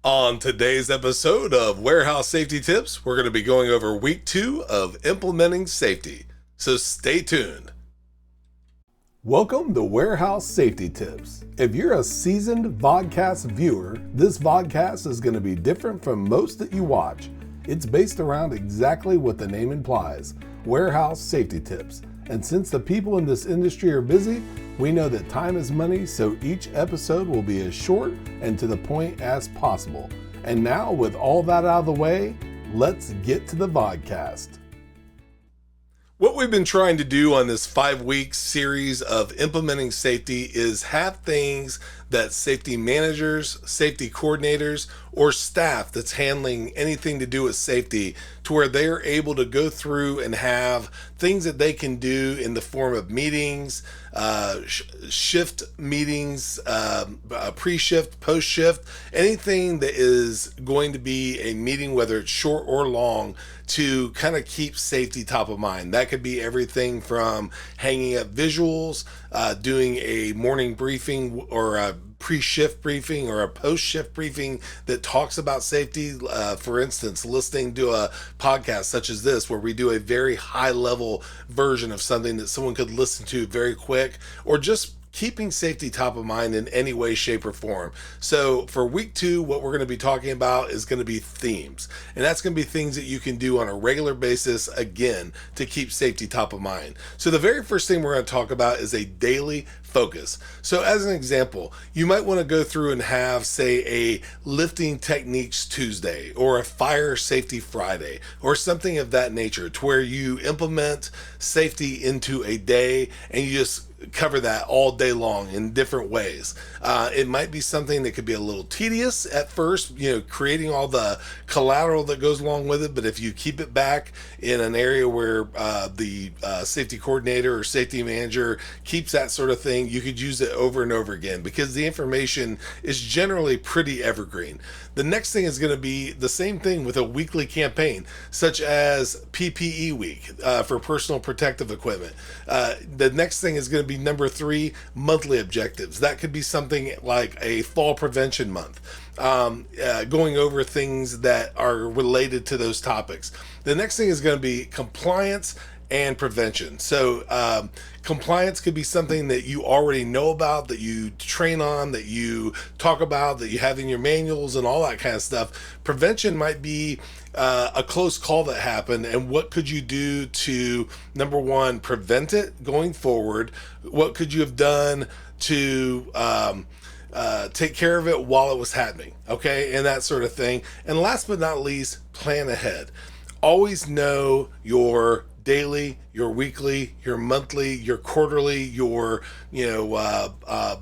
On today's episode of Warehouse Safety Tips, we're going to be going over week 2 of implementing safety. So stay tuned. Welcome to Warehouse Safety Tips. If you're a seasoned vodcast viewer, this vodcast is going to be different from most that you watch. It's based around exactly what the name implies, Warehouse Safety Tips. And since the people in this industry are busy, we know that time is money, so each episode will be as short and to the point as possible. And now, with all that out of the way, let's get to the vodcast. What we've been trying to do on this 5-week series of implementing safety is have things that safety managers, safety coordinators, or staff that's handling anything to do with safety to where they're able to go through and have things that they can do in the form of meetings, shift meetings, pre-shift, post-shift, anything that is going to be a meeting, whether it's short or long, to kind of keep safety top of mind. That could be everything from hanging up visuals, doing a morning briefing or a pre-shift briefing or a post-shift briefing that talks about safety. For instance, listening to a podcast such as this, where we do a very high-level version of something that someone could listen to very quick, or just keeping safety top of mind in any way, shape, or form. So for week 2, what we're going to be talking about is going to be themes. And that's going to be things that you can do on a regular basis, again, to keep safety top of mind. So the very first thing we're going to talk about is a daily focus. So as an example, you might want to go through and have, say, a lifting techniques Tuesday or a fire safety Friday or something of that nature, to where you implement safety into a day and you just cover that all day long in different ways. It might be something that could be a little tedious at first, creating all the collateral that goes along with it. But if you keep it back in an area where the safety coordinator or safety manager keeps that sort of thing, you could use it over and over again because the information is generally pretty evergreen. The next thing is going to be the same thing with a weekly campaign, such as PPE week for personal protective equipment. The next thing is going to be number 3, monthly objectives. That could be something like a fall prevention month, going over things that are related to those topics. The next thing is going to be compliance and prevention. So compliance could be something that you already know about, that you train on, that you talk about, that you have in your manuals and all that kind of stuff. Prevention might be a close call that happened, and what could you do to, number 1, prevent it going forward? What could you have done to take care of it while it was happening? Okay, and that sort of thing. And last but not least, plan ahead. Always know your daily, your weekly, your monthly, your quarterly, your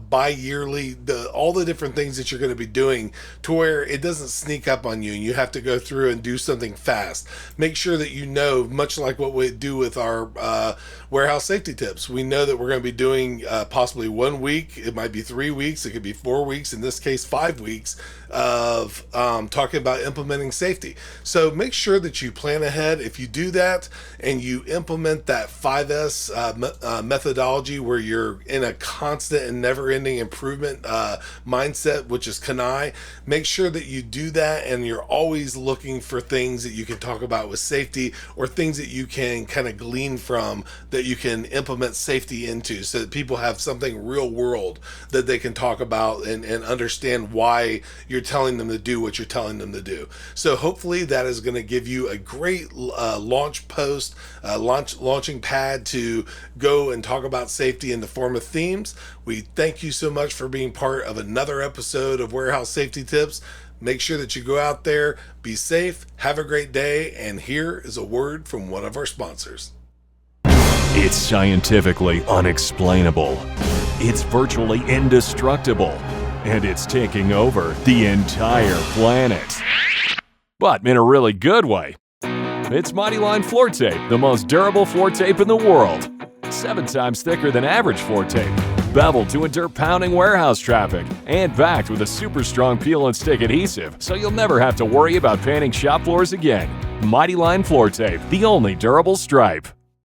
bi-yearly, all the different things that you're going to be doing, to where it doesn't sneak up on you and you have to go through and do something fast. Make sure that you know, much like what we do with our warehouse safety tips, we know that we're going to be doing possibly 1 week, it might be 3 weeks, it could be 4 weeks, in this case 5 weeks of talking about implementing safety. So make sure that you plan ahead. If you do that and you implement that 5S methodology, where you're in a constant and never-ending improvement mindset, which is CANI, make sure that you do that and you're always looking for things that you can talk about with safety, or things that you can kind of glean from that you can implement safety into, so that people have something real world that they can talk about and understand why you're telling them to do what you're telling them to do. So hopefully that is going to give you a great launch post, launching pad to go and talk about safety in the form of themes. We thank you so much for being part of another episode of Warehouse Safety Tips. Make sure that you go out there, be safe, have a great day, and here is a word from one of our sponsors. It's scientifically unexplainable. It's virtually indestructible. And it's taking over the entire planet. But in a really good way. It's Mighty Line Floor Tape, the most durable floor tape in the world. 7 times thicker than average floor tape. Beveled to endure pounding warehouse traffic. And backed with a super strong peel and stick adhesive, so you'll never have to worry about painting shop floors again. Mighty Line Floor Tape, the only durable stripe.